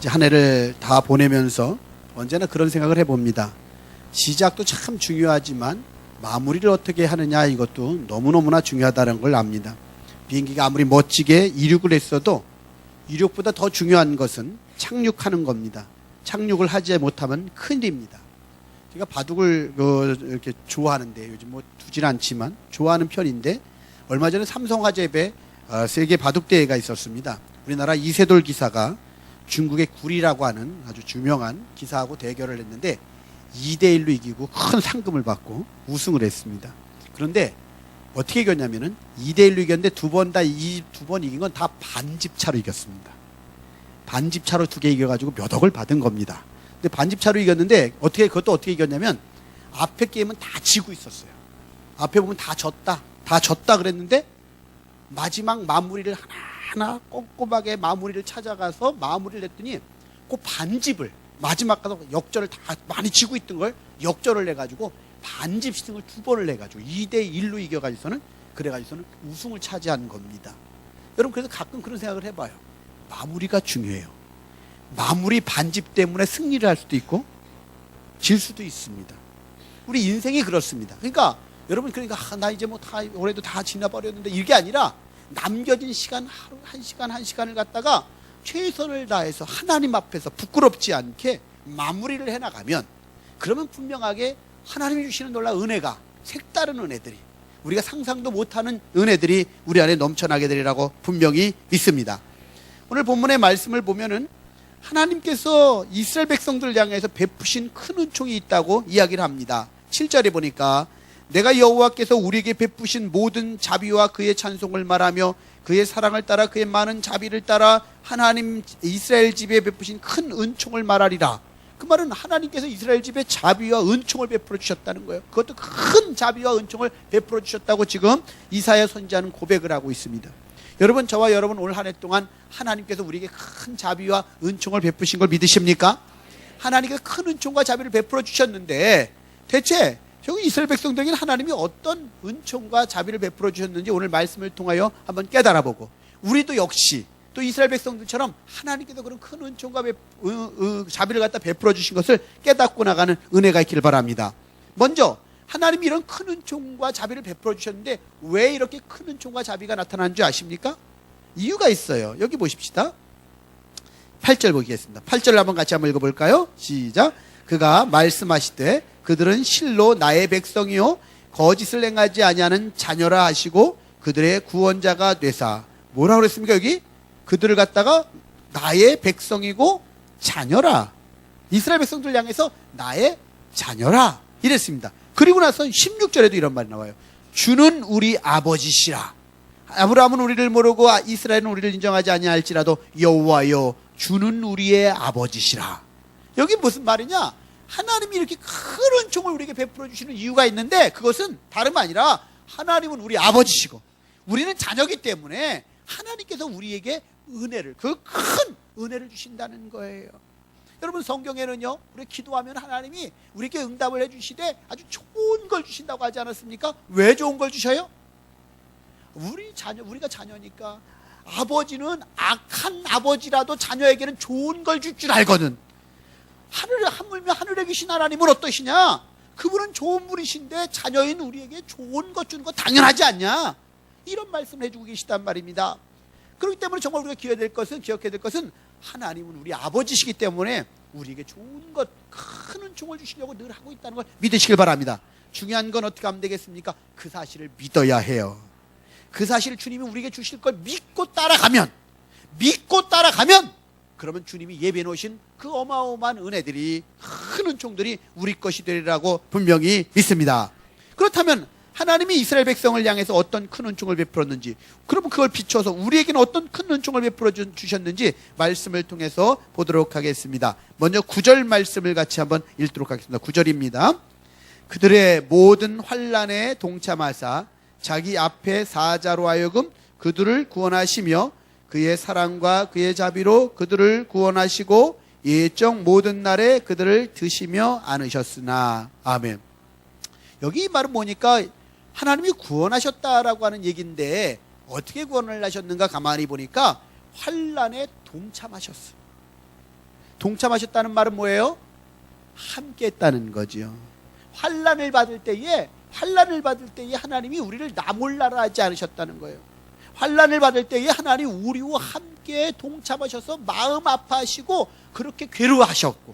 이제 한 해를 다 보내면서 언제나 그런 생각을 해봅니다. 시작도 참 중요하지만 마무리를 어떻게 하느냐, 이것도 너무너무나 중요하다는 걸 압니다. 비행기가 아무리 멋지게 이륙을 했어도 이륙보다 더 중요한 것은 착륙하는 겁니다. 착륙을 하지 못하면 큰일입니다. 제가 바둑을 이렇게 좋아하는데, 요즘 뭐 두진 않지만 좋아하는 편인데, 얼마 전에 삼성화재배 세계 바둑대회가 있었습니다. 우리나라 이세돌 기사가 중국의 구리라고 하는 아주 유명한 기사하고 대결을 했는데 2대1로 이기고 큰 상금을 받고 우승을 했습니다. 그런데 어떻게 이겼냐면은 2대1로 이겼는데 두 번 이긴 건 다 반집차로 이겼습니다. 반집차로 2개 이겨가지고 몇 억을 받은 겁니다. 근데 반집차로 이겼는데 그것도 어떻게 이겼냐면 앞에 게임은 다 지고 있었어요. 앞에 보면 다 졌다 그랬는데 마지막 마무리를 하나 꼼꼼하게 마무리를 찾아가서 마무리를 했더니 그 반집을 마지막 가서 역전을 다 많이 지고 있던 걸 역전을 해가지고 반집 승을 2번을 해가지고 2대1로 이겨가지고서는 그래가지고서는 우승을 차지한 겁니다. 여러분, 그래서 가끔 그런 생각을 해봐요. 마무리가 중요해요. 마무리 반집 때문에 승리를 할 수도 있고 질 수도 있습니다. 우리 인생이 그렇습니다. 그러니까 여러분, 나 이제 뭐 올해도 다 지나버렸는데 이게 아니라 남겨진 시간, 하루 한 시간을 갖다가 최선을 다해서 하나님 앞에서 부끄럽지 않게 마무리를 해나가면, 그러면 분명하게 하나님이 주시는 놀라운 은혜가, 색다른 은혜들이, 우리가 상상도 못하는 은혜들이 우리 안에 넘쳐나게 되리라고 분명히 믿습니다. 오늘 본문의 말씀을 보면은 하나님께서 이스라엘 백성들을 향해서 베푸신 큰 은총이 있다고 이야기를 합니다. 7절에 보니까 내가 여호와께서 우리에게 베푸신 모든 자비와 그의 찬송을 말하며 그의 사랑을 따라 그의 많은 자비를 따라 하나님 이스라엘 집에 베푸신 큰 은총을 말하리라. 그 말은 하나님께서 이스라엘 집에 자비와 은총을 베풀어 주셨다는 거예요. 그것도 큰 자비와 은총을 베풀어 주셨다고 지금 이사야 선지자는 고백을 하고 있습니다. 여러분, 저와 여러분 올 한 해 동안 하나님께서 우리에게 큰 자비와 은총을 베푸신 걸 믿으십니까? 하나님께서 큰 은총과 자비를 베풀어 주셨는데 대체 저기 이스라엘 백성들에게는 하나님이 어떤 은총과 자비를 베풀어 주셨는지 오늘 말씀을 통하여 한번 깨달아보고, 우리도 역시 또 이스라엘 백성들처럼 하나님께서 그런 큰 은총과 자비를 갖다 베풀어 주신 것을 깨닫고 나가는 은혜가 있기를 바랍니다. 먼저 하나님이 이런 큰 은총과 자비를 베풀어 주셨는데 왜 이렇게 큰 은총과 자비가 나타나는 줄 아십니까? 이유가 있어요. 여기 보십시다. 8절 보겠습니다. 8절 한번 같이 한번 읽어볼까요? 시작. 그가 말씀하시되 그들은 실로 나의 백성이요 거짓을 행하지 아니하는 자녀라 하시고 그들의 구원자가 되사. 뭐라 그랬습니까? 여기 그들을 갖다가 나의 백성이고 자녀라, 이스라엘 백성들 향해서 나의 자녀라 이랬습니다. 그리고 나서 16절에도 이런 말이 나와요. 주는 우리 아버지시라. 아브라함은 우리를 모르고 이스라엘은 우리를 인정하지 아니할지라도 여호와여 주는 우리의 아버지시라. 여기 무슨 말이냐? 하나님이 이렇게 큰 은총을 우리에게 베풀어 주시는 이유가 있는데 그것은 다름 아니라 하나님은 우리 아버지시고 우리는 자녀이기 때문에 하나님께서 우리에게 은혜를, 그 큰 은혜를 주신다는 거예요. 여러분, 성경에는요, 우리 기도하면 하나님이 우리에게 응답을 해주시되 아주 좋은 걸 주신다고 하지 않았습니까? 왜 좋은 걸 주셔요? 우리가 자녀니까. 아버지는 악한 아버지라도 자녀에게는 좋은 걸 줄 줄 알거든. 하물며 하늘에 계신 하나님은 어떠시냐? 그분은 좋은 분이신데 자녀인 우리에게 좋은 것 주는 거 당연하지 않냐? 이런 말씀을 해주고 계시단 말입니다. 그렇기 때문에 정말 우리가 기억해야 될 것은 하나님은 우리 아버지시기 때문에 우리에게 좋은 것, 큰 은총을 주시려고 늘 하고 있다는 걸 믿으시길 바랍니다. 중요한 건 어떻게 하면 되겠습니까? 그 사실을 믿어야 해요. 그 사실을 주님이 우리에게 주실 걸 믿고 따라가면 그러면 주님이 예비해 놓으신 그 어마어마한 은혜들이, 큰 은총들이 우리 것이 되리라고 분명히 믿습니다. 그렇다면 하나님이 이스라엘 백성을 향해서 어떤 큰 은총을 베풀었는지, 그러면 그걸 비춰서 우리에게는 어떤 큰 은총을 베풀어 주셨는지 말씀을 통해서 보도록 하겠습니다. 먼저 9절 말씀을 같이 한번 읽도록 하겠습니다. 9절입니다. 그들의 모든 환난에 동참하사 자기 앞에 사자로 하여금 그들을 구원하시며 그의 사랑과 그의 자비로 그들을 구원하시고 예정 모든 날에 그들을 드시며 안으셨으나. 아멘. 여기 이 말은 뭐니까 하나님이 구원하셨다라고 하는 얘기인데 어떻게 구원을 하셨는가 가만히 보니까 환난에 동참하셨어요. 동참하셨다는 말은 뭐예요? 함께 했다는 거죠. 환난을 받을 때에 하나님이 우리를 나 몰라라 하지 않으셨다는 거예요. 환난을 받을 때에 하나님 우리와 함께 동참하셔서 마음 아파하시고 그렇게 괴로워하셨고,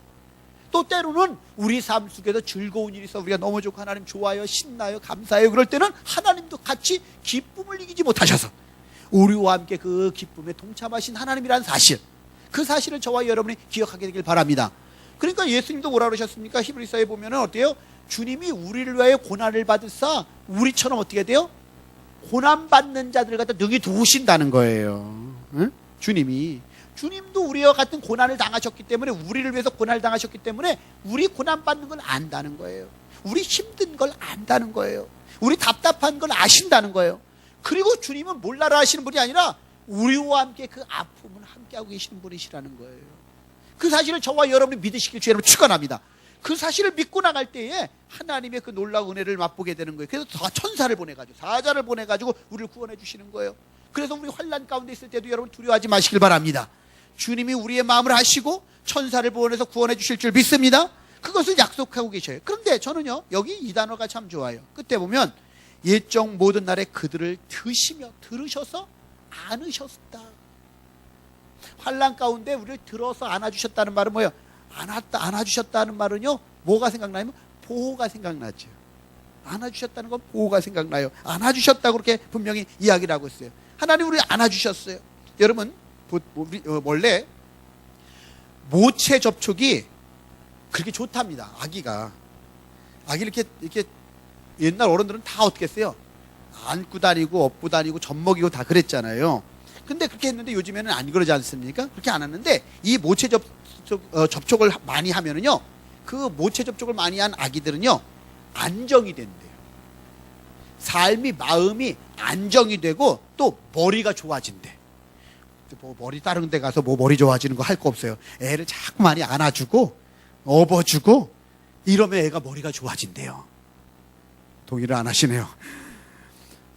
또 때로는 우리 삶 속에서 즐거운 일이 있어 우리가 너무 좋고 하나님 좋아요, 신나요, 감사해요, 그럴 때는 하나님도 같이 기쁨을 이기지 못하셔서 우리와 함께 그 기쁨에 동참하신 하나님이라는 사실, 그 사실을 저와 여러분이 기억하게 되길 바랍니다. 그러니까 예수님도 뭐라 그러셨습니까? 히브리서에 보면은 어때요? 주님이 우리를 위하여 고난을 받으사 우리처럼 어떻게 돼요? 고난받는 자들을 갖다 능히 도우신다는 거예요. 응? 주님도 우리와 같은 고난을 당하셨기 때문에, 우리를 위해서 고난을 당하셨기 때문에 우리 고난받는 걸 안다는 거예요. 우리 힘든 걸 안다는 거예요. 우리 답답한 걸 아신다는 거예요. 그리고 주님은 몰라라 하시는 분이 아니라 우리와 함께 그 아픔을 함께하고 계시는 분이시라는 거예요. 그 사실을 저와 여러분이 믿으시길 주의 이름으로 축원합니다. 그 사실을 믿고 나갈 때에 하나님의 그 놀라운 은혜를 맛보게 되는 거예요. 그래서 천사를 보내가지고, 사자를 보내가지고 우리를 구원해 주시는 거예요. 그래서 우리 환난 가운데 있을 때도 여러분 두려워하지 마시길 바랍니다. 주님이 우리의 마음을 아시고 천사를 보내서 구원해 주실 줄 믿습니다. 그것을 약속하고 계셔요. 그런데 저는요, 여기 이 단어가 참 좋아요. 끝에 보면 옛적 모든 날에 그들을 들으셔서 안으셨다. 환난 가운데 우리를 들어서 안아주셨다는 말은 뭐예요? 안아주셨다는 말은요, 뭐가 생각나면 보호가 생각나죠. 안아주셨다는 건 보호가 생각나요. 안아주셨다고 그렇게 분명히 이야기를 하고 있어요. 하나님 우리를 안아주셨어요. 여러분, 원래 모체 접촉이 그렇게 좋답니다. 아기를 이렇게 옛날 어른들은 다 어떻게 했어요? 안고 다니고 업고 다니고 젖먹이고 다 그랬잖아요. 근데 그렇게 했는데 요즘에는 안 그러지 않습니까? 그렇게 안 하는데 이 모체 접촉을 많이 하면은요, 그 모체 접촉을 많이 한 아기들은요 안정이 된대요. 삶이, 마음이 안정이 되고 또 머리가 좋아진대. 뭐 머리 다른 데 가서 뭐 머리 좋아지는 거 할 거 없어요. 애를 자꾸 많이 안아주고 업어주고 이러면 애가 머리가 좋아진대요. 동의를 안 하시네요.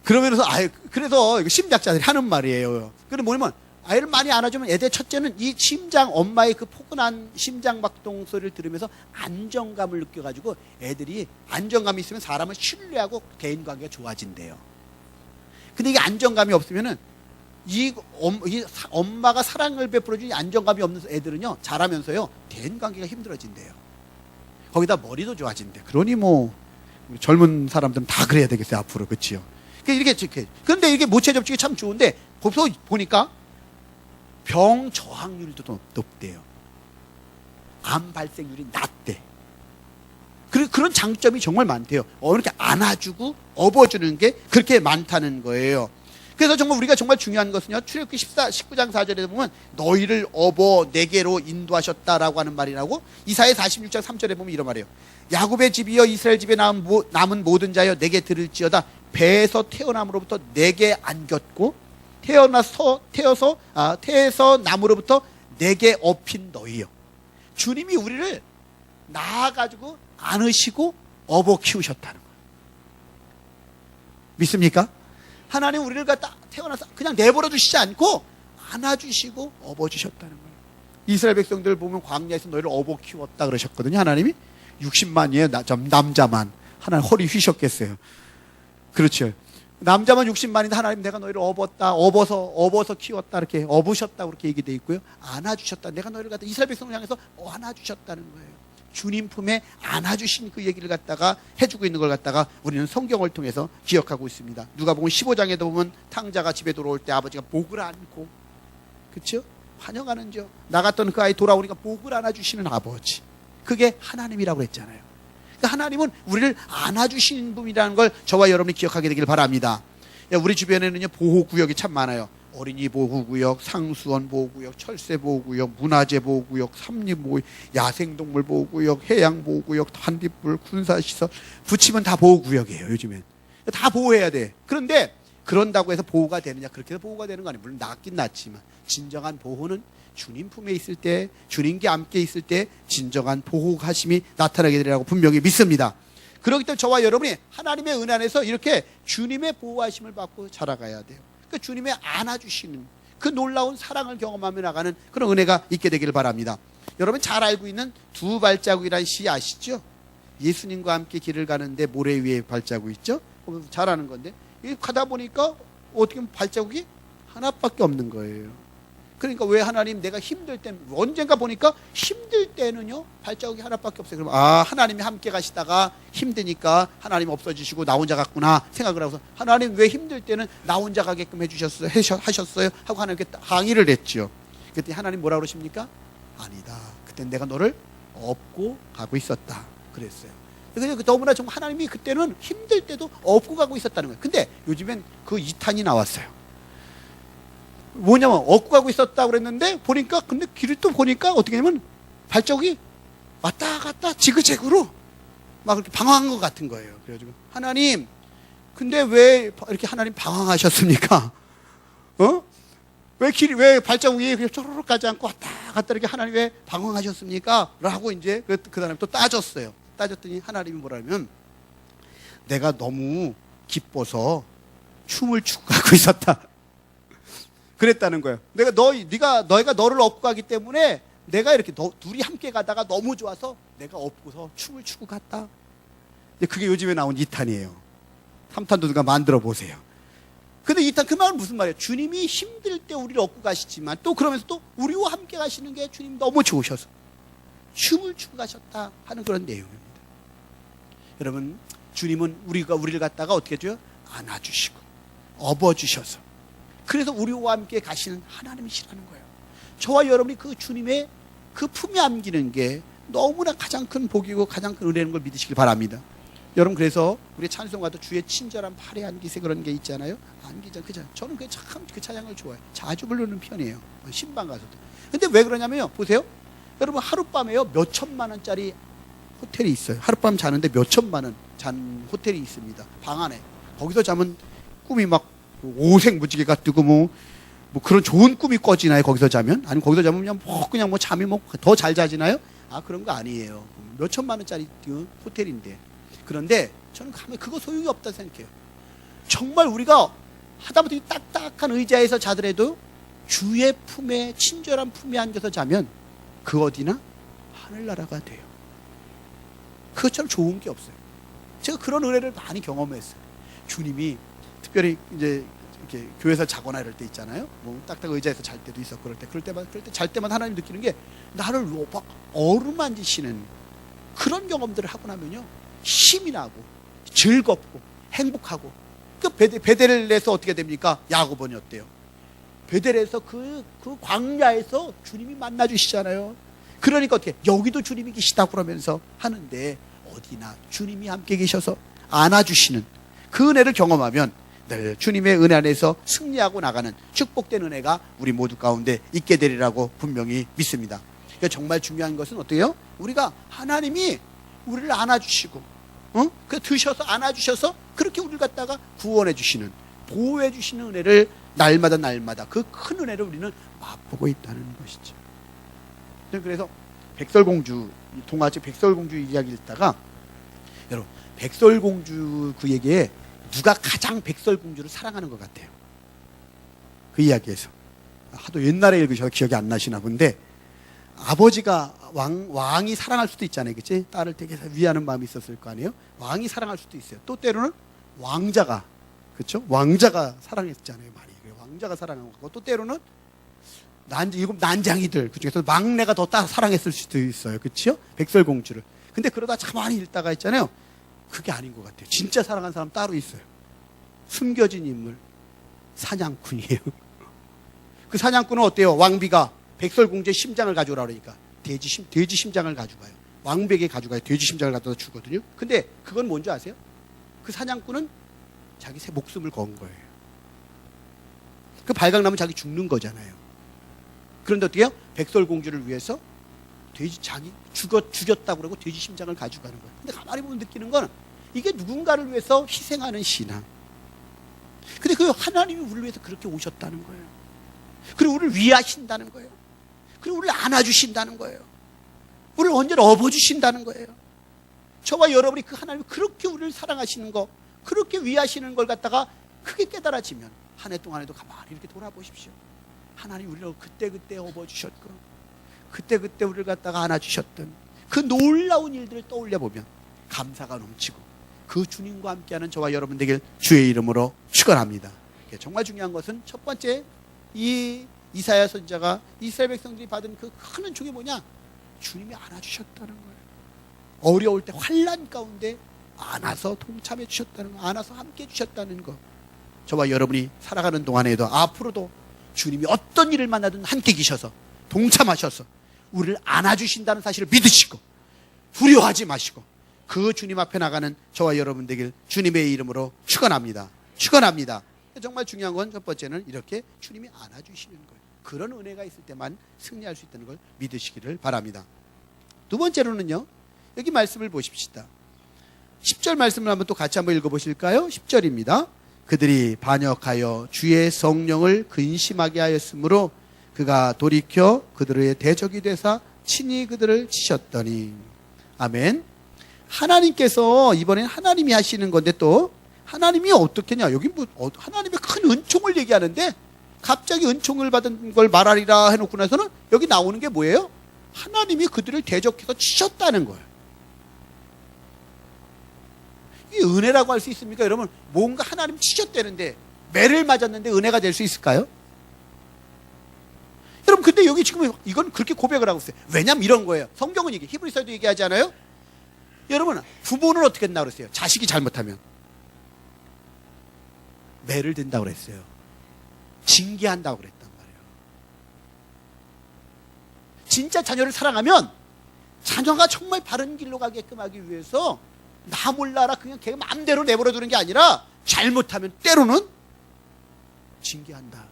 그러면서 그래서 심리학자들이 하는 말이에요. 그게 뭐냐면, 아이를 많이 안아주면 애들 첫째는 이 엄마의 그 포근한 심장박동 소리를 들으면서 안정감을 느껴가지고 애들이 안정감이 있으면 사람을 신뢰하고 대인관계가 좋아진대요. 근데 이게 안정감이 없으면은 이 엄마가 사랑을 베풀어주니 안정감이 없는 애들은요, 자라면서요 대인관계가 힘들어진대요. 거기다 머리도 좋아진대. 그러니 뭐 젊은 사람들은 다 그래야 되겠어요 앞으로. 그렇지요? 그런데 이게 모체 접촉이 참 좋은데 보니까 병 저항률도 높대요. 암 발생률이 낮대. 그런 장점이 정말 많대요. 이렇게 안아주고 업어주는 게 그렇게 많다는 거예요. 그래서 정말 우리가 정말 중요한 것은요, 출애굽기 19장 4절에 보면 너희를 업어 내게로 인도하셨다라고 하는 말이라고, 이사야 46장 3절에 보면 이런 말이에요. 야곱의 집이여 이스라엘 집에 남은 모든 자여 내게 들을지어다. 배에서 태어남으로부터 내게 안겼고 태에서 남으로부터 내게 업힌 너희여. 주님이 우리를 낳아가지고 안으시고 업어 키우셨다는 거예요. 믿습니까? 하나님 우리를 갖다 태어나서 그냥 내버려 두시지 않고 안아주시고 업어주셨다는 거예요. 이스라엘 백성들 보면 광야에서 너희를 업어 키웠다 그러셨거든요. 하나님이 60만이에요. 남자만. 하나님 허리 휘셨겠어요. 그렇죠. 남자만 60만인데 하나님 내가 너희를 업어서 키웠다, 이렇게 업으셨다 그렇게 얘기되어 있고요. 안아주셨다. 내가 너희를 갖다 이스라엘 백성을 향해서 안아주셨다는 거예요. 주님 품에 안아주신 그 얘기를 갖다가 해주고 있는 걸 갖다가 우리는 성경을 통해서 기억하고 있습니다. 누가복음 15장에도 보면 탕자가 집에 돌아올 때 아버지가 목을 안고, 그렇죠? 환영하는죠. 나갔던 그 아이 돌아오니까 목을 안아주시는 아버지. 그게 하나님이라고 했잖아요. 그러니까 하나님은 우리를 안아주시는 분이라는 걸 저와 여러분이 기억하게 되길 바랍니다. 우리 주변에는요 보호구역이 참 많아요. 어린이 보호구역, 상수원 보호구역, 철새 보호구역, 문화재 보호구역, 삼림보호, 야생동물 보호구역, 해양보호구역, 한딧불, 군사시설, 붙이면 다 보호구역이에요. 요즘엔 다 보호해야 돼. 그런데 그런다고 해서 보호가 되느냐? 그렇게 해서 보호가 되는 거 아니에요. 물론 낫긴 낫지만 진정한 보호는 주님 품에 있을 때, 주님과 함께 있을 때 진정한 보호하심이 나타나게 되리라고 분명히 믿습니다. 그렇기 때문에 저와 여러분이 하나님의 은혜 안에서 이렇게 주님의 보호하심을 받고 자라가야 돼요. 그 주님의 안아주시는 그 놀라운 사랑을 경험하며 나가는 그런 은혜가 있게 되기를 바랍니다. 여러분 잘 알고 있는 두 발자국이라는 시 아시죠? 예수님과 함께 길을 가는데 모래 위에 발자국 있죠? 잘 아는 건데 이 가다 보니까 어떻게 보면 발자국이 하나밖에 없는 거예요. 그러니까 왜 하나님 내가 힘들 때 언젠가 보니까 힘들 때는요 발자국이 하나밖에 없어요. 그러면 하나님이 함께 가시다가 힘드니까 하나님 없어지시고 나 혼자 갔구나 생각을 하고서 하나님 왜 힘들 때는 나 혼자 가게끔 하셨어요 하고 하나님께 항의를 했죠. 그때 하나님 뭐라 그러십니까? 아니다. 그때 내가 너를 업고 가고 있었다 그랬어요. 그래서 너무나 정말 하나님이 그때는 힘들 때도 업고 가고 있었다는 거예요. 근데 요즘엔 그 2탄이 나왔어요. 뭐냐면 업고 가고 있었다고 그랬는데 보니까 근데 길을 또 보니까 어떻게 하냐면 발자국이 왔다 갔다 지그재그로 막 그렇게 방황한 것 같은 거예요. 그래가지고 하나님 근데 왜 이렇게 하나님 방황하셨습니까? 왜 발자국이 그냥 쪼르륵 가지 않고 왔다 갔다 이렇게 하나님 왜 방황하셨습니까? 라고 이제 그 사람이 또 따졌어요. 따졌더니 하나님이 뭐라면 내가 너무 기뻐서 춤을 추고 가고 있었다. 그랬다는 거예요. 너희가 너를 업고 가기 때문에 내가 이렇게 둘이 함께 가다가 너무 좋아서 내가 업고서 춤을 추고 갔다. 근데 그게 요즘에 나온 2탄이에요. 3탄도 누가 만들어 보세요. 근데 2탄 그 말은 무슨 말이에요? 주님이 힘들 때 우리를 업고 가시지만 또 그러면서 또 우리와 함께 가시는 게 주님 너무 좋으셔서 춤을 추고 가셨다 하는 그런 내용입니다. 여러분 주님은 우리를 갖다가 어떻게 해줘요? 안아주시고 업어주셔서 그래서 우리와 함께 가시는 하나님이시라는 거예요. 저와 여러분이 그 주님의 그 품에 안기는 게 너무나 가장 큰 복이고 가장 큰 은혜인 걸 믿으시길 바랍니다. 여러분 그래서 우리 찬송가도 주의 친절한 팔에 안기세 그런 게 있잖아요. 안기자 그죠? 저는 참 그 찬양을 좋아해요. 자주 부르는 편이에요. 신방 가서도. 근데 왜 그러냐면요. 보세요. 여러분 하룻밤에요 몇 천만 원짜리 호텔이 있어요. 하룻밤 자는데 몇 천만 원 잔 호텔이 있습니다. 방 안에. 거기서 자면 꿈이 막 오색 무지개가 뜨고 뭐 그런 좋은 꿈이 꿔지나요? 거기서 자면? 아니면 거기서 자면 그냥 잠이 더 잘 자지나요? 그런 거 아니에요. 몇 천만 원짜리 호텔인데. 그런데 저는 가면 그거 소용이 없다 생각해요. 정말 우리가 하다못해 딱딱한 의자에서 자더라도 주의 품에 친절한 품에 앉아서 자면 그 어디나 하늘나라가 돼요. 그것처럼 좋은 게 없어요. 제가 그런 은혜를 많이 경험했어요. 주님이 특별히 이제 이렇게 교회에서 자거나 이럴 때 있잖아요. 뭐 딱딱 의자에서 잘 때도 있었고 그럴 때 잘 때마다 하나님 느끼는 게 나를 막 어루만지시는 그런 경험들을 하고 나면요 힘이 나고 즐겁고 행복하고 그 베델에서 어떻게 됩니까? 야고보는 어때요? 베델에서 그 광야에서 주님이 만나 주시잖아요. 그러니까 어떻게 여기도 주님이 계시다고 그러면서 하는데 어디나 주님이 함께 계셔서 안아주시는 그 은혜를 경험하면 늘 주님의 은혜 안에서 승리하고 나가는 축복된 은혜가 우리 모두 가운데 있게 되리라고 분명히 믿습니다. 그러니까 정말 중요한 것은 어때요? 우리가 하나님이 우리를 안아주시고 드셔서 안아주셔서 그렇게 우리를 갖다가 구원해 주시는 보호해 주시는 은혜를 날마다 그 큰 은혜를 우리는 맛보고 있다는 것이죠. 그래서 백설공주 동화책 백설공주 이야기 읽다가 여러분 백설공주 그 얘기에 누가 가장 백설공주를 사랑하는 것 같아요? 그 이야기에서 하도 옛날에 읽으셔서 기억이 안 나시나 본데 아버지가 왕이 사랑할 수도 있잖아요. 그치? 딸을 되게 위하는 마음이 있었을 거 아니에요? 왕이 사랑할 수도 있어요. 또 때로는 왕자가 그렇죠? 왕자가 사랑했잖아요. 많이. 왕자가 사랑하고 또 때로는 일곱 난장이들 그중에서 막내가 더 사랑했을 수도 있어요. 그렇죠? 백설공주를. 근데 그러다 가만히 읽다가 있잖아요. 그게 아닌 것 같아요. 진짜 사랑하는 사람 따로 있어요. 숨겨진 인물 사냥꾼이에요. 그 사냥꾼은 어때요? 왕비가 백설공주의 심장을 가져오라 그러니까 돼지 심장을 가져가요. 왕비에게 가져가요. 돼지 심장을 갖다 주거든요. 근데 그건 뭔지 아세요? 그 사냥꾼은 자기 새 목숨을 건 거예요. 그 발각나면 자기 죽는 거잖아요. 그런데 어떻게 해요? 백설공주를 위해서 자기 죽였다고 그러고 돼지 심장을 가져가는 거예요. 근데 가만히 보면 느끼는 건 이게 누군가를 위해서 희생하는 신앙. 근데 그 하나님이 우리를 위해서 그렇게 오셨다는 거예요. 그리고 우리를 위하신다는 거예요. 그리고 우리를 안아주신다는 거예요. 우리를 언제나 업어주신다는 거예요. 저와 여러분이 그 하나님이 그렇게 우리를 사랑하시는 거, 그렇게 위하시는 걸 갖다가 크게 깨달아지면 한 해 동안에도 가만히 이렇게 돌아보십시오. 하나님 우리를 그때그때 업어주셨고 그때 우리를 갖다가 안아주셨던 그 놀라운 일들을 떠올려 보면 감사가 넘치고 그 주님과 함께하는 저와 여러분 되길 주의 이름으로 축원합니다. 정말 중요한 것은 첫 번째, 이 이사야 선지자가 이스라엘 백성들이 받은 그 큰 은총이 뭐냐? 주님이 안아주셨다는 거예요. 어려울 때 환난 가운데 안아서 동참해 주셨다는 거, 안아서 함께 해주셨다는 거. 저와 여러분이 살아가는 동안에도 앞으로도 주님이 어떤 일을 만나든 함께 계셔서 동참하셔서 우리를 안아주신다는 사실을 믿으시고 두려워하지 마시고 그 주님 앞에 나가는 저와 여러분 되길 주님의 이름으로 축원합니다. 축원합니다. 정말 중요한 건 첫 번째는 이렇게 주님이 안아주시는 거예요. 그런 은혜가 있을 때만 승리할 수 있다는 걸 믿으시기를 바랍니다. 두 번째로는요, 여기 말씀을 보십시다. 10절 말씀을 한번 또 같이 한번 읽어보실까요? 10절입니다. 그들이 반역하여 주의 성령을 근심하게 하였으므로 그가 돌이켜 그들의 대적이 되사 친히 그들을 치셨더니. 아멘. 하나님께서 이번엔 하나님이 하시는 건데 또 하나님이 어떻게냐, 여기 뭐 하나님의 큰 은총을 얘기하는데 갑자기 은총을 받은 걸 말하리라 해놓고 나서는 여기 나오는 게 뭐예요? 하나님이 그들을 대적해서 치셨다는 거예요. 이게 은혜라고 할 수 있습니까? 여러분, 뭔가 하나님 치셨다는데 매를 맞았는데 은혜가 될 수 있을까요? 여러분, 근데 여기 지금 이건 그렇게 고백을 하고 있어요. 왜냐면 이런 거예요. 성경은 얘기, 히브리서에도 얘기하지 않아요? 여러분, 부모는 어떻게 된다고 그랬어요? 자식이 잘못하면 매를 든다고 그랬어요. 징계한다고 그랬단 말이에요. 진짜 자녀를 사랑하면 자녀가 정말 바른 길로 가게끔 하기 위해서 나 몰라라 그냥 걔 마음대로 내버려 두는 게 아니라 잘못하면 때로는 징계한다.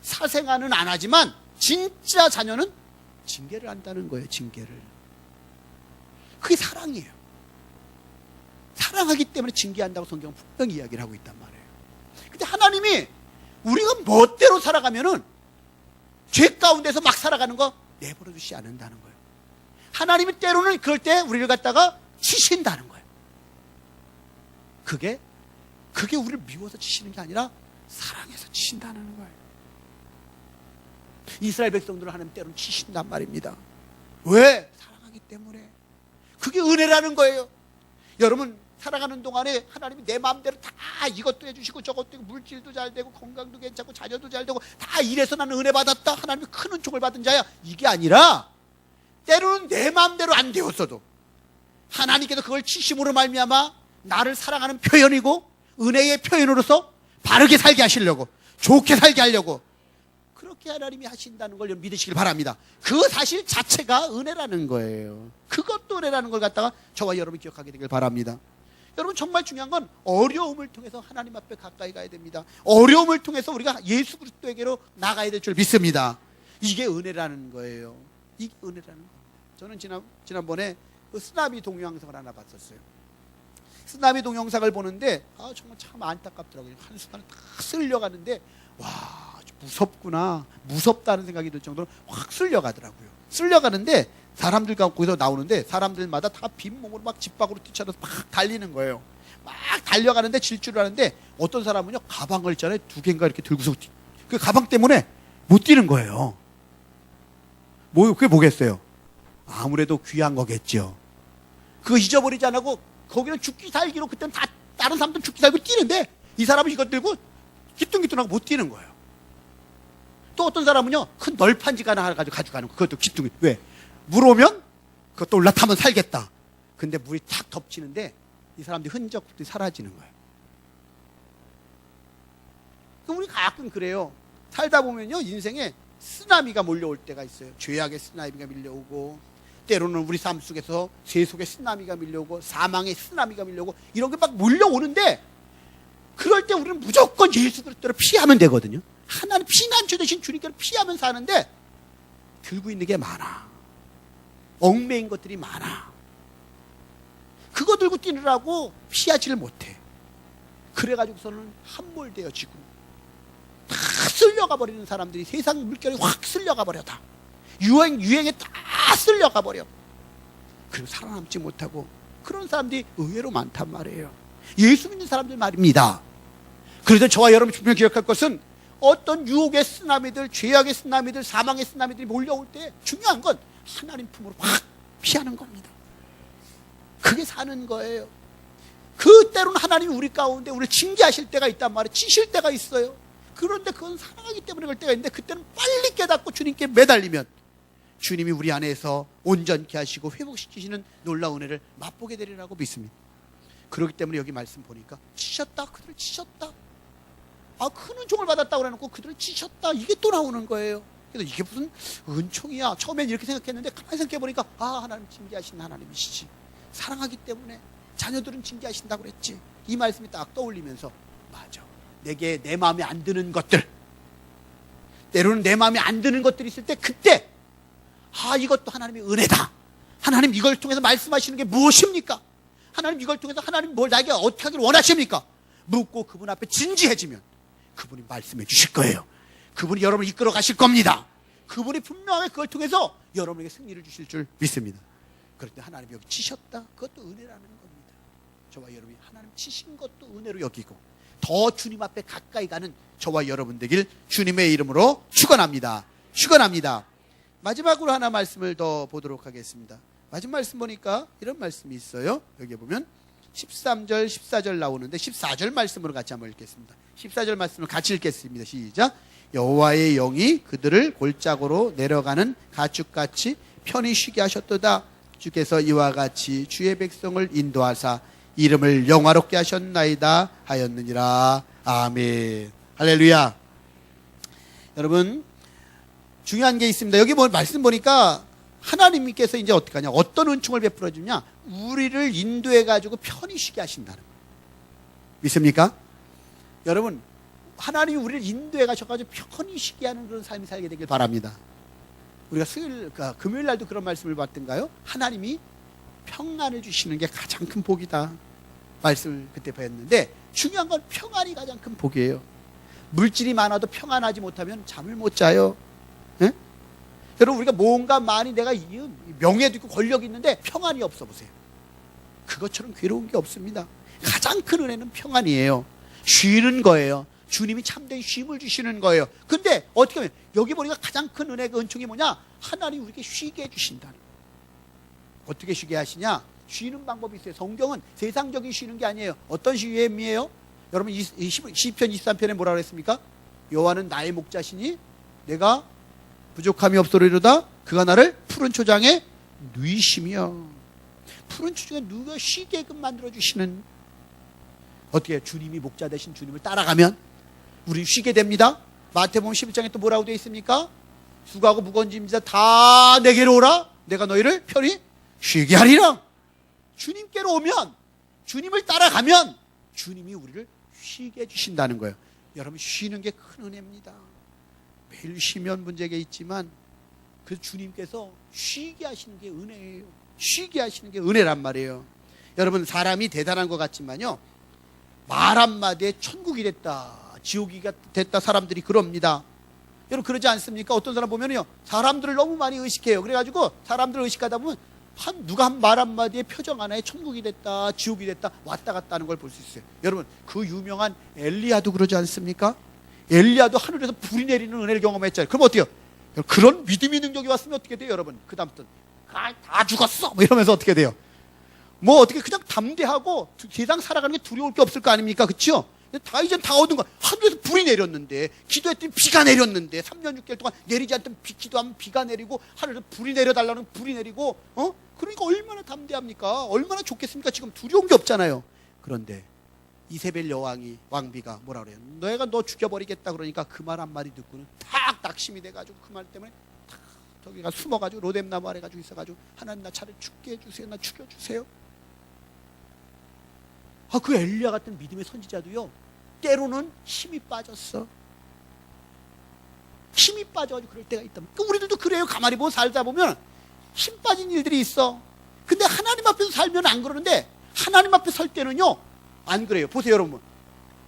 사생아는 안 하지만 진짜 자녀는 징계를 한다는 거예요. 징계를. 그게 사랑이에요. 사랑하기 때문에 징계한다고 성경은 분명히 이야기를 하고 있단 말이에요. 근데 하나님이 우리가 멋대로 살아가면은 죄 가운데서 막 살아가는 거 내버려 두지 않는다는 거예요. 하나님이 때로는 그럴 때 우리를 갖다가 치신다는 거예요. 그게 우리를 미워서 치시는 게 아니라 사랑해서 치신다는 거예요. 이스라엘 백성들을 하나님 때로는 치신단 말입니다. 왜? 사랑하기 때문에. 그게 은혜라는 거예요. 여러분, 살아가는 동안에 하나님이 내 마음대로 다 이것도 해주시고 저것도 해주고 물질도 잘 되고 건강도 괜찮고 자녀도 잘 되고 다 이래서 나는 은혜 받았다, 하나님이 큰 은총을 받은 자야, 이게 아니라 때로는 내 마음대로 안 되었어도 하나님께서 그걸 치심으로 말미암아 나를 사랑하는 표현이고 은혜의 표현으로서 바르게 살게 하시려고, 좋게 살게 하려고 그렇게 하나님이 하신다는 걸 믿으시길 바랍니다. 그 사실 자체가 은혜라는 거예요. 그것도 은혜라는 걸 갖다가 저와 여러분이 기억하게 되길 바랍니다. 여러분, 정말 중요한 건 어려움을 통해서 하나님 앞에 가까이 가야 됩니다. 어려움을 통해서 우리가 예수 그리스도에게로 나가야 될 줄 믿습니다. 이게 은혜라는 거예요. 이게 은혜라는 거예요. 저는 지난번에 그 쓰나미 동영상을 하나 봤었어요. 쓰나미 동영상을 보는데 정말 참 안타깝더라고요. 한순간에 다 쓸려가는데 와, 무섭구나, 무섭다는 생각이 들 정도로 확 쓸려가더라고요. 쓸려가는데 사람들 거기서 나오는데 사람들마다 다 빈몸으로 막 집 밖으로 뛰쳐나서 막 달리는 거예요. 막 달려가는데 질주를 하는데 어떤 사람은요, 가방을 있잖아요, 2개인가 이렇게 들고서 그 가방 때문에 못 뛰는 거예요. 그게 뭐겠어요? 아무래도 귀한 거겠죠. 그거 잊어버리지 않고 거기는 죽기 살기로, 그때는 다 다른 사람들은 죽기 살기로 뛰는데 이 사람은 이것 들고 기뚱기뚱하고 못 뛰는 거예요. 또 어떤 사람은요, 큰 널판지가 하나 가져가는 거, 그것도 기뚱이. 왜? 물 오면 그것도 올라타면 살겠다. 근데 물이 탁 덮치는데 이 사람들이 흔적들이 사라지는 거예요. 그럼 우리 가끔 그래요. 살다 보면요, 인생에 쓰나미가 몰려올 때가 있어요. 죄악의 쓰나미가 밀려오고, 때로는 우리 삶 속에서 세속의 쓰나미가 밀려오고, 사망의 쓰나미가 밀려오고, 이런 게 막 몰려오는데 그럴 때 우리는 무조건 예수 그리스도를 피하면 되거든요. 하나님 피난처 되신 주님께로 피하면서 하는데 들고 있는 게 많아. 얽매인 것들이 많아. 그거 들고 뛰느라고 피하지를 못해. 그래가지고서는 함몰되어지고 다 쓸려가 버리는 사람들이, 세상 물결이 확 쓸려가 버려. 다 유행에 다 쓸려가 버려. 그리고 살아남지 못하고 그런 사람들이 의외로 많단 말이에요. 예수 믿는 사람들 말입니다. 그래서 저와 여러분이 분명히 기억할 것은 어떤 유혹의 쓰나미들, 죄악의 쓰나미들, 사망의 쓰나미들이 몰려올 때 중요한 건 하나님 품으로 확 피하는 겁니다. 그게 사는 거예요. 그때로는 하나님이 우리 가운데 우리를 징계하실 때가 있단 말이에요. 치실 때가 있어요. 그런데 그건 사랑하기 때문에 그럴 때가 있는데, 그때는 빨리 깨닫고 주님께 매달리면 주님이 우리 안에서 온전케 하시고 회복시키시는 놀라운 은혜를 맛보게 되리라고 믿습니다. 그렇기 때문에 여기 말씀 보니까 치셨다, 그들을 치셨다. 큰 은총을 받았다고 해놓고 그들을 치셨다, 이게 또 나오는 거예요. 그래서 이게 무슨 은총이야, 처음엔 이렇게 생각했는데 가만히 생각해보니까 하나님 징계하신 하나님이시지, 사랑하기 때문에 자녀들은 징계하신다고 그랬지, 이 말씀이 딱 떠올리면서 맞아, 내게 내 마음에 안 드는 것들, 때로는 내 마음에 안 드는 것들이 있을 때, 그때 이것도 하나님의 은혜다. 하나님 이걸 통해서 말씀하시는 게 무엇입니까? 하나님 이걸 통해서 하나님 뭘 나에게 어떻게 하기를 원하십니까? 묻고 그분 앞에 진지해지면 그분이 말씀해 주실 거예요. 그분이 여러분을 이끌어 가실 겁니다. 그분이 분명하게 그걸 통해서 여러분에게 승리를 주실 줄 믿습니다. 그럴 때 하나님이 여기 치셨다, 그것도 은혜라는 겁니다. 저와 여러분이 하나님 치신 것도 은혜로 여기고, 더 주님 앞에 가까이 가는 저와 여러분 되길 주님의 이름으로 축원합니다. 축원합니다. 마지막으로 하나 말씀을 더 보도록 하겠습니다. 마지막 말씀 보니까 이런 말씀이 있어요. 여기 보면 13절, 14절 나오는데 14절 말씀으로 같이 한번 읽겠습니다. 14절 말씀을 같이 읽겠습니다. 시작. 여호와의 영이 그들을 골짜기로 내려가는 가축같이 편히 쉬게 하셨도다. 주께서 이와 같이 주의 백성을 인도하사 이름을 영화롭게 하셨나이다 하였느니라. 아멘. 할렐루야. 여러분, 중요한 게 있습니다. 여기 말씀 보니까 하나님께서 이제 어떻게 하냐, 어떤 은총을 베풀어 주냐, 우리를 인도해 가지고 편히 쉬게 하신다는 거예요. 믿습니까? 여러분, 하나님이 우리를 인도해 가셔가지고 편히 쉬게 하는 그런 삶이 살게 되길 바랍니다. 우리가 금요일 날도 그런 말씀을 봤던가요? 하나님이 평안을 주시는 게 가장 큰 복이다, 말씀을 그때 배웠는데, 중요한 건 평안이 가장 큰 복이에요. 물질이 많아도 평안하지 못하면 잠을 못 자요. 네? 여러분, 우리가 뭔가 많이 내가 명예도 있고 권력이 있는데 평안이 없어 보세요. 그것처럼 괴로운 게 없습니다. 가장 큰 은혜는 평안이에요. 쉬는 거예요. 주님이 참된 쉼을 주시는 거예요. 근데 어떻게 하면, 여기 보니까 가장 큰 은혜가, 은총이 뭐냐, 하나님이 우리에게 쉬게 해주신다는 거예요. 어떻게 쉬게 하시냐, 쉬는 방법이 있어요. 성경은 세상적인 쉬는 게 아니에요. 어떤 쉬임이에요? 여러분, 시편 23편에 뭐라고 했습니까? 여호와는 나의 목자시니 내가 부족함이 없으리로다. 그가 나를 푸른 초장에 누이시며, 푸른 초장에 누가 쉬게끔 만들어주시는, 어떻게 해요? 주님이 목자 되신 주님을 따라가면 우리 쉬게 됩니다. 마태복음 11장에 또 뭐라고 되어 있습니까? 수고하고 무거운 짐진 자 다 내게로 오라. 내가 너희를 편히 쉬게 하리라. 주님께로 오면, 주님을 따라가면 주님이 우리를 쉬게 해주신다는 거예요. 여러분, 쉬는 게 큰 은혜입니다. 매일 쉬면 문제가 있지만 그 주님께서 쉬게 하시는 게 은혜예요. 쉬게 하시는 게 은혜란 말이에요. 여러분, 사람이 대단한 것 같지만요, 말 한마디에 천국이 됐다, 지옥이 됐다, 사람들이 그럽니다. 여러분, 그러지 않습니까? 어떤 사람 보면요, 사람들을 너무 많이 의식해요. 그래가지고 사람들을 의식하다 보면 누가 한 말 한마디에 표정 하나에 천국이 됐다, 지옥이 됐다, 왔다 갔다 하는 걸 볼 수 있어요. 여러분, 그 유명한 엘리야도 그러지 않습니까? 엘리야도 하늘에서 불이 내리는 은혜를 경험했잖아요. 그럼 어때요? 그런 믿음의 능력이 왔으면 어떻게 돼요, 여러분? 그 다음부터 다 죽었어, 뭐 이러면서 어떻게 돼요? 뭐 어떻게 그냥 담대하고 세상 살아가는 게 두려울 게 없을 거 아닙니까? 그렇죠? 이젠 다 얻은 거. 하늘에서 불이 내렸는데, 기도했더니 비가 내렸는데, 3년 6개월 동안 내리지 않던 기도하면 비가 내리고, 하늘에서 불이 내려달라는 불이 내리고, 그러니까 얼마나 담대합니까? 얼마나 좋겠습니까? 지금 두려운 게 없잖아요. 그런데 이세벨 여왕이, 왕비가 뭐라 그래요? 내가 너 죽여버리겠다 그러니까 그 말 한마디 듣고는 탁 낙심이 돼가지고 그 말 때문에 탁 저기가 숨어가지고 로뎀나무 아래 가지고 있어가지고, 하나님 나 차라리 죽게 해주세요, 나 죽여주세요. 그 엘리야 같은 믿음의 선지자도요, 때로는 힘이 빠졌어. 힘이 빠져가지고 그럴 때가 있다. 우리들도 그래요. 가만히 보고 살다 보면 힘 빠진 일들이 있어. 근데 하나님 앞에서 살면 안 그러는데, 하나님 앞에 설 때는요 안 그래요. 보세요, 여러분.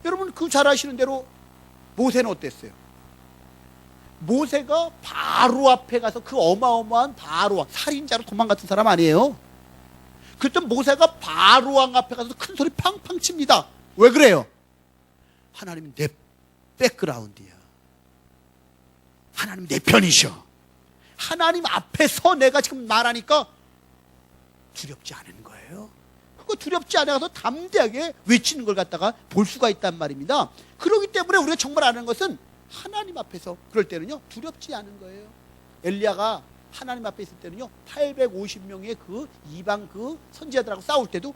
여러분, 그 잘 아시는 대로 모세는 어땠어요? 모세가 바로 앞에 가서, 그 어마어마한 바로왕, 살인자로 도망갔던 사람 아니에요. 그때 모세가 바로왕 앞에 가서 큰 소리 팡팡 칩니다. 왜 그래요? 하나님이 내 백그라운드야. 하나님 내 편이셔. 하나님 앞에서 내가 지금 말하니까 두렵지 않은 거예요. 그거 두렵지 않아서 담대하게 외치는 걸 갖다가 볼 수가 있단 말입니다. 그렇기 때문에 우리가 정말 아는 것은 하나님 앞에서 그럴 때는요 두렵지 않은 거예요. 엘리야가 하나님 앞에 있을 때는요 850명의 그 이방 그 선지자들하고 싸울 때도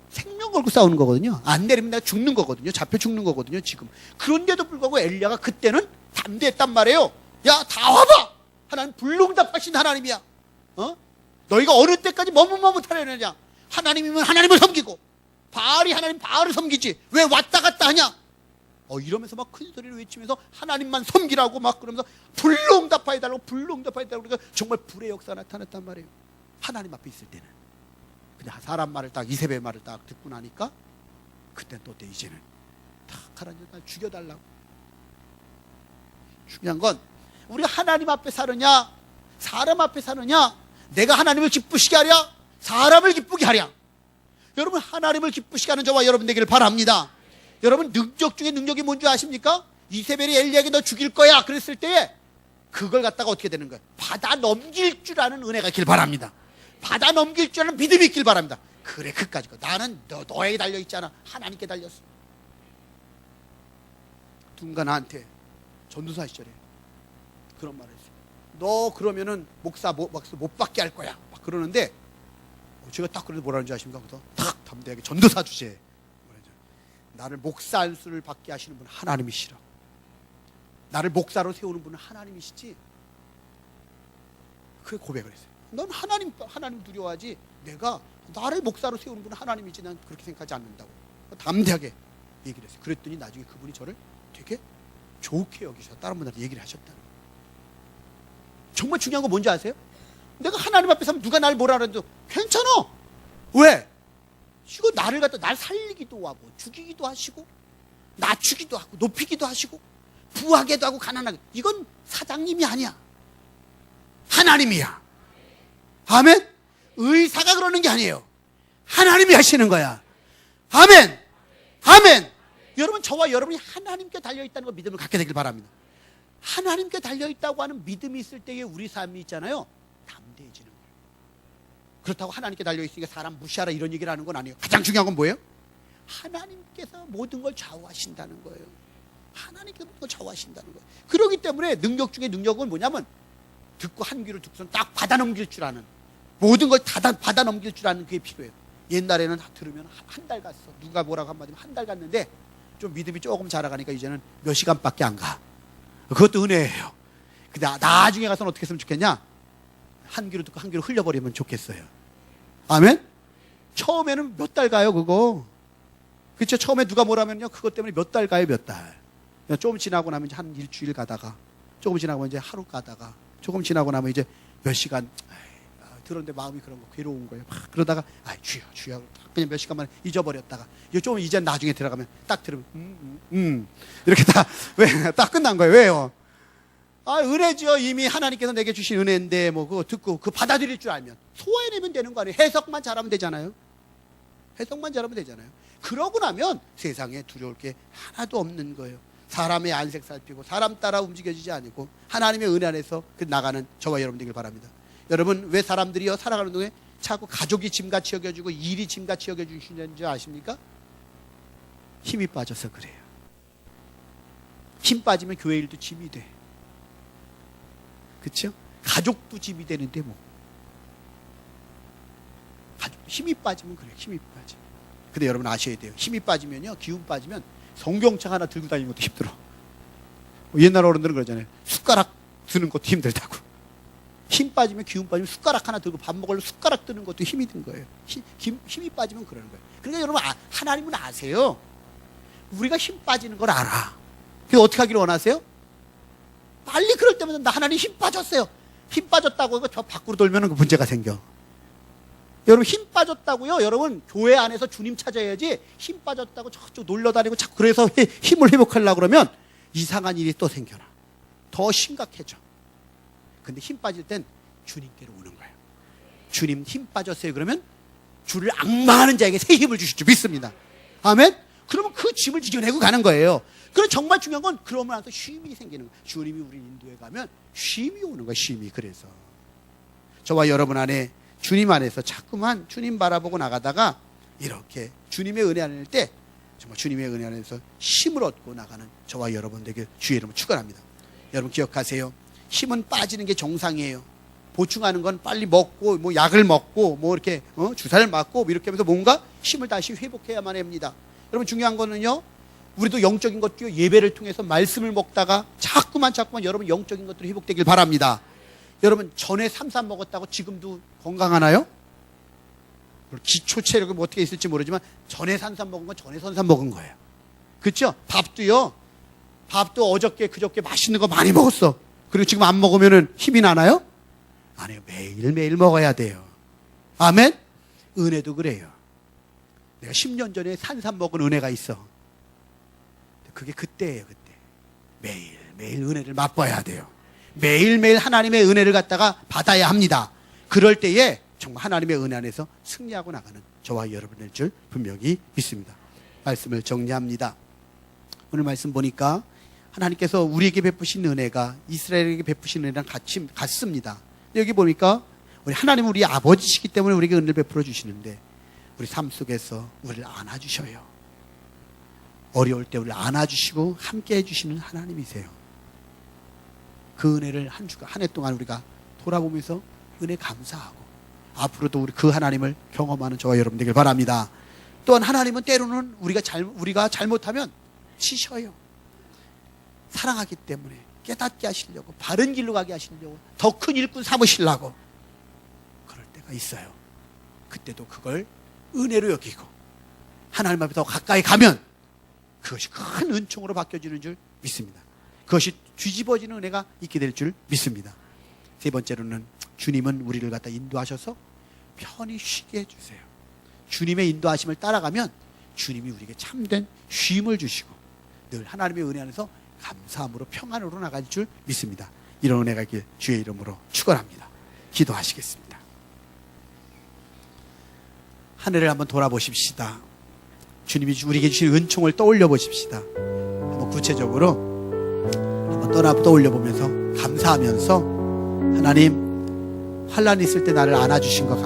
생명 걸고 싸우는 거거든요. 안 내리면 내가 죽는 거거든요. 잡혀 죽는 거거든요 지금. 그런데도 불구하고 엘리야가 그때는 담대했단 말이에요. 야 다 와봐. 하나님 불능답하신 하나님이야. 너희가 어느 때까지 머뭇머뭇하려느냐. 하나님이면 하나님을 섬기고 바알이 하나님 바알을 섬기지 왜 왔다 갔다 하냐. 이러면서 막 큰 소리를 외치면서 하나님만 섬기라고 막 그러면서 불능답하여달라고 불능답하여달라고 그러니까 정말 불의 역사가 나타났단 말이에요. 하나님 앞에 있을 때는. 근데 사람 말을 딱 이세벨 말을 딱 듣고 나니까 그때 또 이제는 딱 하나님 날 죽여달라고. 중요한 건 우리가 하나님 앞에 사느냐 사람 앞에 사느냐, 내가 하나님을 기쁘시게 하랴 사람을 기쁘게 하랴. 여러분 하나님을 기쁘시게 하는 저와 여러분 되기를 바랍니다. 여러분 능력 중에 능력이 뭔지 아십니까? 이세벨이 엘리야에게 너 죽일 거야 그랬을 때에 그걸 갖다가 어떻게 되는 거예요? 받아 넘길 줄 아는 은혜가 있길 바랍니다. 받아 넘길 줄 아는 믿음이 있길 바랍니다. 그래 그까짓 거 나는 너에게 달려있잖아. 하나님께 달렸어. 누군가 나한테 전도사 시절에 그런 말을 했어요. 너 그러면은 목사 못 받게 할 거야 막 그러는데 제가 딱 그래도 뭐라는 줄 아십니까? 그래서 딱 담대하게 전도사 주제. 나를 목사 안수를 받게 하시는 분은 하나님이시라. 나를 목사로 세우는 분은 하나님이시지. 그 고백을 했어요. 넌 하나님 두려워하지 내가 나를 목사로 세우는 분은 하나님이지 난 그렇게 생각하지 않는다고 담대하게 얘기를 했어요. 그랬더니 나중에 그분이 저를 되게 좋게 여기셔서 다른 분한테 얘기를 하셨다는 거예요. 정말 중요한 건 뭔지 아세요? 내가 하나님 앞에 서면 누가 날 뭐라 그래도 괜찮아. 왜? 이거 나를 갖다 날 살리기도 하고 죽이기도 하시고 낮추기도 하고 높이기도 하시고 부하게도 하고 가난하게. 이건 사장님이 아니야. 하나님이야. 아멘. 의사가 그러는 게 아니에요. 하나님이 하시는 거야. 아멘. 아멘. 여러분 저와 여러분이 하나님께 달려있다는 거 믿음을 갖게 되길 바랍니다. 하나님께 달려있다고 하는 믿음이 있을 때에 우리 삶이 있잖아요 담대해지는 거예요. 그렇다고 하나님께 달려있으니까 사람 무시하라 이런 얘기를 하는 건 아니에요. 가장 중요한 건 뭐예요? 하나님께서 모든 걸 좌우하신다는 거예요. 하나님께서 모든 걸 좌우하신다는 거예요. 그렇기 때문에 능력 중에 능력은 뭐냐면 듣고 한 귀로 듣고선 딱 받아 넘길 줄 아는, 모든 걸 다 받아 넘길 줄 아는 그게 필요해요. 옛날에는 들으면 한 달 갔어. 누가 뭐라고 한마디면 한 달 갔는데 좀 믿음이 조금 자라가니까 이제는 몇 시간밖에 안 가. 그것도 은혜예요. 근데 나중에 가서는 어떻게 했으면 좋겠냐? 한 귀로 듣고 한 귀로 흘려버리면 좋겠어요. 아멘? 처음에는 몇 달 가요 그거. 그렇죠? 처음에 누가 뭐라면요 그것 때문에 몇 달 가요. 몇 달. 조금 지나고 나면 이제 한 일주일 가다가, 조금 지나고 이제 하루 가다가, 조금 지나고 나면 이제 몇 시간 들었는데 마음이 그런 거 괴로운 거예요. 막 그러다가 주여 그냥 몇 시간만 잊어버렸다가 좀 이제 나중에 들어가면 딱 들으면 이렇게 딱 끝난 거예요. 왜요? 은혜죠. 이미 하나님께서 내게 주신 은혜인데 뭐 그거 듣고 그 받아들일 줄 알면 소화해내면 되는 거 아니에요. 해석만 잘하면 되잖아요. 해석만 잘하면 되잖아요. 그러고 나면 세상에 두려울 게 하나도 없는 거예요. 사람의 안색 살피고 사람 따라 움직여지지 않고 하나님의 은혜 안에서 나가는 저와 여러분 되길 바랍니다. 여러분 왜 사람들이요 살아가는 동안에 자꾸 가족이 짐같이 여겨주고 일이 짐같이 여겨주시는 줄 아십니까? 힘이 빠져서 그래요. 힘 빠지면 교회 일도 짐이 돼. 그렇죠? 가족도 짐이 되는데 뭐 힘이 빠지면 그래요. 힘이 빠지면. 근데 여러분 아셔야 돼요. 힘이 빠지면요, 기운 빠지면 성경책 하나 들고 다니는 것도 힘들어. 옛날 어른들은 그러잖아요. 숟가락 드는 것도 힘들다고. 힘 빠지면, 기운 빠지면 숟가락 하나 들고 밥 먹으려고 숟가락 드는 것도 힘이 든 거예요. 힘이 빠지면 그러는 거예요. 그러니까 여러분 하나님은 아세요. 우리가 힘 빠지는 걸 알아. 그래서 어떻게 하기를 원하세요? 빨리 그럴 때마다 나 하나님 힘 빠졌어요. 힘 빠졌다고 저 밖으로 돌면 그 문제가 생겨. 여러분 힘 빠졌다고요. 여러분 교회 안에서 주님 찾아야지. 힘 빠졌다고 저쪽 놀러다니고 자꾸 그래서 힘을 회복하려고 그러면 이상한 일이 또 생겨나. 더 심각해져. 근데 힘 빠질 땐 주님께로 오는 거예요. 주님 힘 빠졌어요. 그러면 주를 앙망하는 자에게 새 힘을 주실 줄 믿습니다. 아멘? 그러면 그 짐을 이겨내고 가는 거예요. 그럼 정말 중요한 건 그러면 나서 쉼이 생기는 거예요. 주님이 우리 인도에 가면 쉼이 오는 거예요. 쉼이. 그래서 저와 여러분 안에 주님 안에서 자꾸만 주님 바라보고 나가다가 이렇게 주님의 은혜 안에 때 정말 주님의 은혜 안에서 힘을 얻고 나가는 저와 여러분들에게 주의 이름을 축원합니다. 여러분 기억하세요. 힘은 빠지는 게 정상이에요. 보충하는 건 빨리 먹고 뭐 약을 먹고 뭐 이렇게 주사를 맞고 이렇게 하면서 뭔가 힘을 다시 회복해야만 합니다. 여러분 중요한 거는요. 우리도 영적인 것도요. 예배를 통해서 말씀을 먹다가 자꾸만 여러분 영적인 것들이 회복되길 바랍니다. 여러분 전에 삼삼 먹었다고 지금도 건강하나요? 기초 체력은 뭐 어떻게 있을지 모르지만 전에 삼삼 먹은 건 전에 선삼 먹은 거예요. 그렇죠? 밥도 어저께 그저께 맛있는 거 많이 먹었어. 그리고 지금 안 먹으면 힘이 나나요? 아니요. 매일매일 먹어야 돼요. 아멘? 은혜도 그래요. 내가 10년 전에 산삼 먹은 은혜가 있어. 그게 그때예요. 그때. 매일매일 은혜를 맛봐야 돼요. 매일매일 하나님의 은혜를 갖다가 받아야 합니다. 그럴 때에 정말 하나님의 은혜 안에서 승리하고 나가는 저와 여러분들 줄 분명히 믿습니다. 말씀을 정리합니다. 오늘 말씀 보니까 하나님께서 우리에게 베푸신 은혜가 이스라엘에게 베푸신 은혜랑 같습니다. 여기 보니까 우리 하나님은 우리 아버지시기 때문에 우리에게 은혜를 베풀어 주시는데 우리 삶 속에서 우리를 안아주셔요. 어려울 때 우리를 안아주시고 함께 해주시는 하나님이세요. 그 은혜를 한 해 동안 우리가 돌아보면서 은혜 감사하고 앞으로도 우리 그 하나님을 경험하는 저와 여러분 되길 바랍니다. 또한 하나님은 때로는 우리가 잘못하면 치셔요. 사랑하기 때문에 깨닫게 하시려고 바른 길로 가게 하시려고 더 큰 일꾼 삼으시려고 그럴 때가 있어요. 그때도 그걸 은혜로 여기고 하나님 앞에 더 가까이 가면 그것이 큰 은총으로 바뀌어지는 줄 믿습니다. 그것이 뒤집어지는 은혜가 있게 될 줄 믿습니다. 세 번째로는 주님은 우리를 갖다 인도하셔서 편히 쉬게 해주세요. 주님의 인도하심을 따라가면 주님이 우리에게 참된 쉼을 주시고 늘 하나님의 은혜 안에서 감사함으로 평안으로 나갈 줄 믿습니다. 이런 은혜가 있길 주의 이름으로 축원합니다. 기도하시겠습니다. 한 해를 한번 돌아보십시다. 주님이 우리에게 주신 은총을 떠올려 보십시다. 한번 구체적으로 한번 떠올려 보면서 감사하면서 하나님 환난이 있을 때 나를 안아주신 것